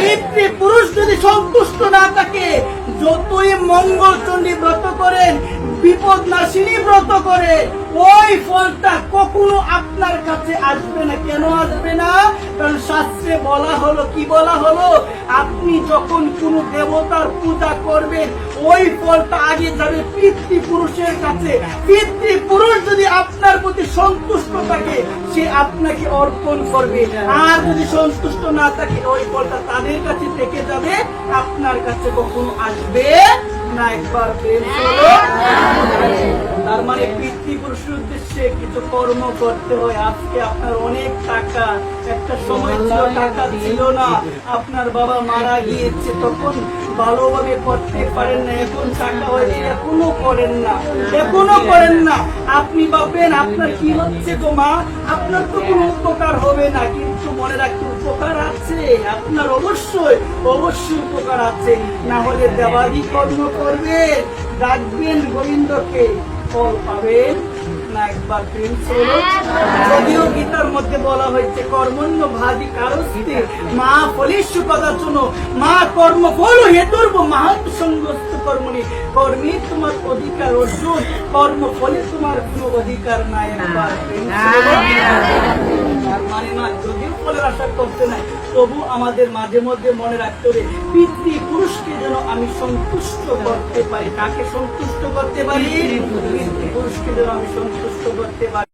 পিতৃপুরুষ যদি সন্তুষ্ট না থাকে, যতই মঙ্গলচণ্ডী ব্রত করেন, বিপদ নাশিনী ব্রত করে, ওই ফলটা কখনো আপনার কাছে আসবে না। কেন আসবে না? কারণ শাস্ত্রে বলা হলো, কি বলা হলো, আপনি যখন কোন দেবতার পূজা করবেন, ওই ফলটা আগে যাবে পিতৃপুরুষের কাছে। পিতৃপুরুষ যদি আপনার প্রতি সন্তুষ্ট থাকে, সে আপনাকে অর্পণ করবে। আর যদি সন্তুষ্ট না থাকে, ওই ফলটা তাদের কাছে থেকে যাবে, আপনার কাছে কখনো আসবে না। একবার প্রেম করো। তার মানে পিতৃপুরুষের উদ্দেশ্যে কিছু কর্ম করতে হয়। আজকে আপনার অনেক টাকা, একটা সময় ছিল টাকা ছিল না, আপনার বাবা মারা গিয়েছে, তখন ভালোভাবে করতে পারেন না, এখন টাকা হয়েছে, এখনো করেন না, এখনো করেন না। আপনি ভাববেন আপনার কি হচ্ছে গো মা, আপনার তো কোনো উপকার হবে না, কিন্তু মনে রাখতে উপকার আছে আপনার, অবশ্যই অবশ্যই উপকার আছে। না হলে দেবাদি কর্ম করবে, ডাকবেন গোবিন্দকে, ফল পাবেন না। একবার প্রেম করো। যদিও গীতার মধ্যে বলা হয়েছে কর্মণ্য ভাজি কারস্তে মা ফলেষু কদাচন মা কর্ম ফল হেতুর্ব মাহাত্ম সংগস্ত কর্মণি, কর্মে তোমার অধিকার অর্জুন, কর্ম ফলে তোমার কোনো অধিকার নাই। একবার প্রেম করো। তার মানে না, যদিও ফলের আশা করতে নাই, তবু আমাদের মাঝে মধ্যে মনে রাখতে হবে পিতৃপুরুষকে যেন আমি সন্তুষ্ট করতে পারি। কাকে সন্তুষ্ট করতে পারি? পিতৃপুরুষকে যেন আমি সন্তুষ্ট করতে পারি।